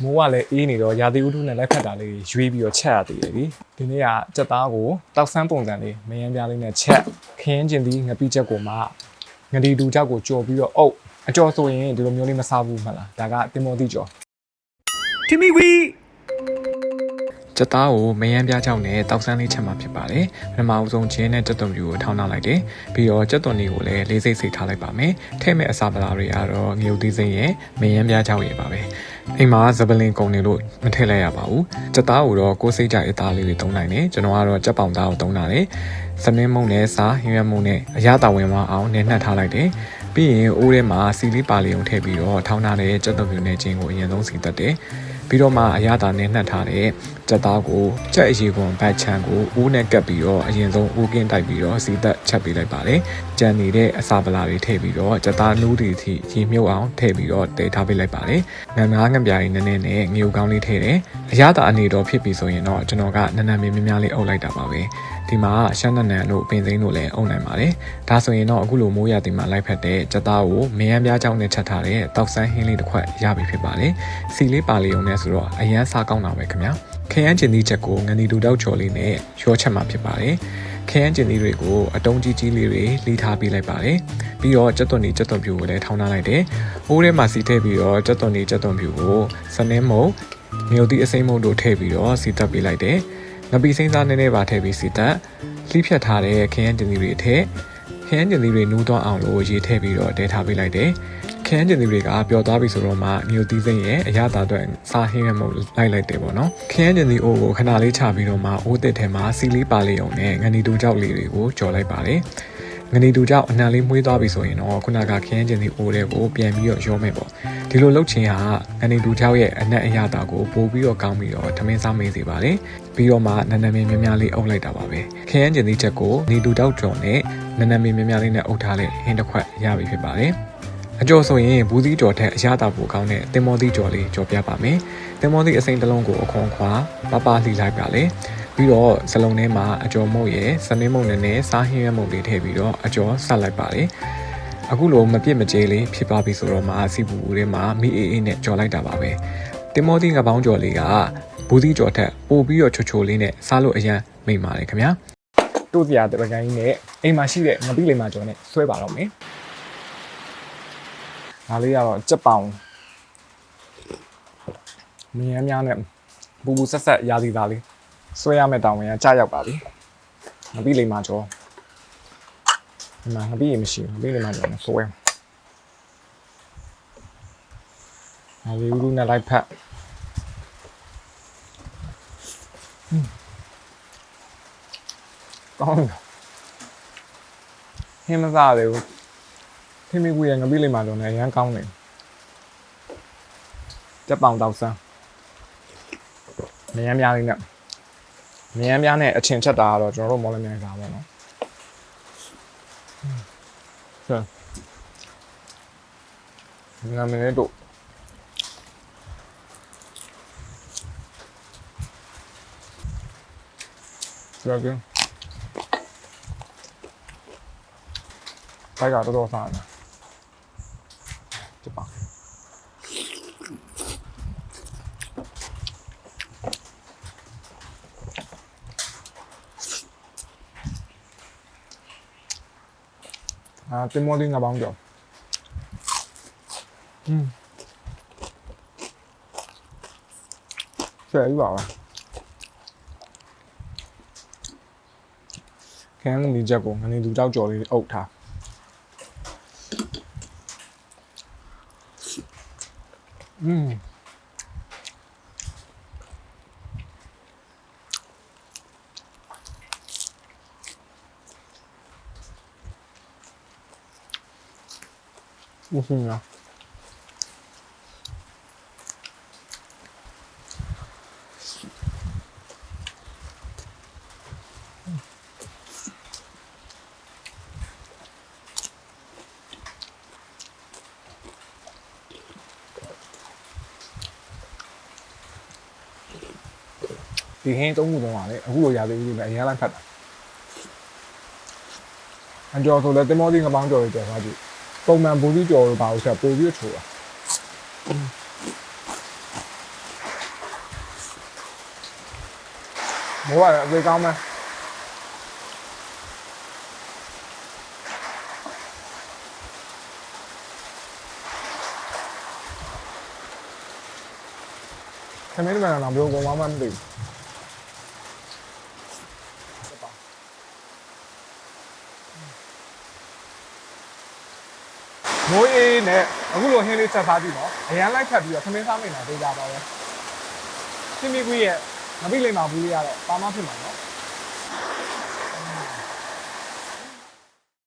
မိုးကလည်းအေးနေတော့ရာသီဥတုနဲ့လက်ဖက်တာလေးရွေးပြီးတော့ချက်ရသေးတယ်ဒီနေ့ကကြက်သားကိုတောက်ဆန်းပုံစံလေးမယမ်းပြားလေးနဲ့ချက်ခင်းကျင်ပြီးငပိချက်ကိုမှငဒီတူချက်ကိုကြော်ပြီးတော့အုပ်အကျော်ဆိုရင်ဒီလိုမျိုးလေးမစားဘူးမှလားဒါကတင်မောတိကျော်တီမီဝီကြက်သားကိုမယမ်းပြားချောင်းနဲ့တောက်ဆန်းလေးချက်မှာဖြစ်ပါတယ်ပထမအဆုံးချင်းနဲ့ကြက်သွန်ပြူကိုထောင်းနှောက်လိုက်တယ်ပြီးတော့ကြက်သွန်လေးကိုလည်းလေးစိတ်စိတ်ထားလိုက်ပါမယ်ထဲ့မဲ့အစာပလာတွေကတော့ငရုတ်သီးစိမ့်ရဲ့မယမ်းပြားချောင်းရဲ့ပါပဲအိမ်မှာဇပလင်ကုန်နေလို့မထည့်လိုက်ရပါဘူးကြက်သားကိုတော့ကိုယ်စိတ်ကြအသားလေးတွေသုံးနိုင်တယ်ကျွန်တော်ကတော့ကြက်ပေါင်သားကိုသုံးတာလေစနင်းမုံနဲ့စားဟင်းရွက်မုံနဲ့အရသာဝင်မအောင်နဲ့နှက်ထားလိုက်တယ်ပြီးရင်အိုးထဲမှာစီလေးပါလေးုံထည့်ပြီးတော့ထောင်းထားတဲ့ကြက်သွန်ပြူနဲ့ချင်းကိုအရင်ဆုံးစီတက်တယ်ပြီးတော့မှအရသာနဲ့နှက်ထားတဲ့ကြက်သားကိုကြက်အရေခွန်ဘတ်ချန်ကိုဦးနဲ့ကပ်ပြီးတော့အရင်ဆုံးဦးကင်းတိုက်ပြီးတော့စီသက်ချက်ပေးလိုက်ပါတယ်ကြံနေတဲ့အစာပလာတွေထည့်ပြီးတော့ကြက်သားနူးတွေထိရေမြုပ်အောင်ထည့်ပြီးတော့တည်ထားပေးလိုက်ပါတယ်ငန်းငါးငပြားတွေနည်းနည်းနဲ့ငရုတ်ကောင်းလေးထည့်တယ်အရသာအနေတော်ဖြစ်ပြီဆိုရင်တော့ကျွန်တော်ကနန်းနန်းမင်းများလေးအုပ်လိုက်တာပါပဲဒီမှာရှမ်းနန်းနန်းတို့ပင်စိမ်းတို့လည်းအုပ်နိုင်ပါတယ်ဒါဆိုရင်တော့အခုလိုမိုးရသည်မှာလိုက်ဖက်တဲ့ကြက်သားကိုမယမ်းပြားချောင်းနဲ့ချက်ထားတဲ့တောက်ဆန်းဟင်းလေးတစ်ခွက်ရပြီဖြစ်ပါတယ်စီလေးပါလေးုံနဲ့ဆိုတော့အရန်စားကောင်းတာပဲခင်ဗျာခရမ်းကျင်သီးချက်ကိုငနီတူတောက်ချော်လေးနဲ့ရောချက်မှာဖြစ်ပါတယ်ခရမ်းကျင်သီးတွေကိုအတုံးကြီးကြီးလေးတွေလှီးထားပေးလိုက်ပါတယ်ပြီးတော့ကြက်သွန်ဖြူကိုလည်းထောင်းထားလိုက်တယ်အိုးထဲမှာစီထည့်ပြီးတော့ကြက်သွန်ဖြူကိုစနင်းမုံမြို့သီးအစိမ်းမုံတို့ထည့်ပြီးတော့စီတက်ပေးလိုက်တယ်ငပိစိမ့်စားနည်းနည်းပါထည့်ပြီးစီတက်လှီးဖြတ်ထားတဲ့ခရမ်းကျင်သီးတွေထည့်ခရမ်းကျင်သီးတွေနူးသွားအောင်လို့ရေထည့်ပြီးတော့တဲထားပေးလိုက်တယ်ခရမ်းကျင်သီးတွေကပျော်သွားပြီဆိုတော့မှမြို့သီးစိမ့်ရဲ့အရသာအတွက်စားဟင်းရမုံလိုက်တယ်ပေါ့နော်ခရမ်းကျင်သီးအိုးကိုခဏလေးချပြီးတော့မှအိုးတစ်ထဲမှာစီလေးပါလေးုံနဲ့ငနီတူကြောက်လေးတွေကိုကြော်လိုက်ပါတယ်ငနီတူကြောက်အနှံလေးမွှေးသွားပြီဆိုရင်တော့ခုနကခရမ်းကျင်သီးအိုးတွေကိုပြန်ပြီးတော့ရောမယ်ပေါ့ဒီလိုလုပ်ချင်းဟာငနီတူကြောက်ရဲ့အနက်အရသာကိုပို့ပြီးတော့ကောင်းပြီးတော့ထမင်းစားမေးစေပါတယ်ပြီးတော့မှနန်းနန်းမင်းများလေးအုပ်လိုက်တာပါပဲခရမ်းကျင်သီးချက်ကိုနီတူကြောက်ကြော်နဲ့နန်းနန်းမင်းများလေးနဲ့အုပ်ထားတဲ့ဟင်းတစ်ခွက်ရပြီဖြစ်ပါတယ်အကျော်ဆိုရင်ဘူးသီးကြော်ထက်အရသာပိုကောင်းတဲ့တင်မောသီးကြော်လေးကြော်ပြပါမယ်တင်မောသီးအစိမ်းတစ်လုံးကိုအခွန်ခွာပလှီလိုက်ပါလေပြီးတော့စလုံးထဲမှာအကျော်မုတ်ရဲ့စနင်းမုတ်နဲ့စားဟင်းရွက်မုတ်လေးထည့်ပြီးတော့အကျော်ဆက်လိုက်ပါလေအခုလိုမပြစ်မကျဲလေးဖြစ်ပါပြီဆိုတော့မှစီပူထဲမှာမိအေးနဲ့ကြော်လိုက်တာပါပဲတင်မောသီးငပေါင်းကြော်လေးကဘူးသီးကြော်ထက်ပိုပြီးတော့ချိုလေးနဲ့စားလို့အရန်မိတ်ပါတယ်ခင်ဗျာတို့စရာတပကိုင်းနဲ့အိမ်မှာရှိတဲ့ငပိလေးမှာကြော်နဲ့ဆွဲပါတော့မယ်ဒါလေးကတော့ကြက်ပေါင်မင်းများနဲ့ပူပူဆက်ဆက်ရာသီသားလေးဆွဲရမယ့်တောင်းဝင်ကကြာရောက်ပါပြီငပိလေးမှာကြောဒီမှာငပိရေမရှိဘူးငပိလေးမှာကြောနဲ့ဆွဲဒါလေးဦးနဲ့လိုက်ဖက်ကောင်းဟင်းမစားသေးဘူးဖိမိကူရဲ့ငပိလေးမှာတော့လည်းအရန်ကောင်းတယ်ကြက်ပေါင်တောက်ဆန်းမယမ်းပြားလေးနဲ့မယမ်းပြားနဲ့အချင်းချက်တာကတော့ကျွန်တော်တို့မော်လမြိုင်စားပါတော့ဟုတ်ငါမင်းတို့ကြောက်ကဖိုက်ကတော့တော်စားတယ်ကြက်ပေါင်တင်မောလေးငါပေါင်းကြောဆယ်ယူပါပါခန်းနီချက်ကိုငနေသူကြောက်ကြော်လေးအုပ်ထား不是啊。ဒီဟင်းသုံးခုသုံးပါလေအခုလိုရာသီဥတုနဲ့အရင်လိုက်ဖတ်တာအကျော်ဆိုလည်းတင်မောသီးငပေါင်းကြော်တွေကြော်ထားကြည့်ပုံမှန်ဘူးသီးကြော်တို့ပါလို့ဆက်ပို့ပြီးချိုးတာ မိုးရတယ်အသေးကောင်းမယ်ခမင်းမှန်တော့ဘယ်လိုကောင်မှမသိဘူးမိုးအေးနဲ့အခုလိုဟင်းလေးချက်ထားကြည့်တော့အရန်လိုက်ခတ်ပြီးတော့ခမင်းစားမိနေတာသိကြပါပဲချင်းမီကွေးရဲ့ငပိလိမ္မာဘူးလေးကတော့ပါမဖြစ်မှာနော်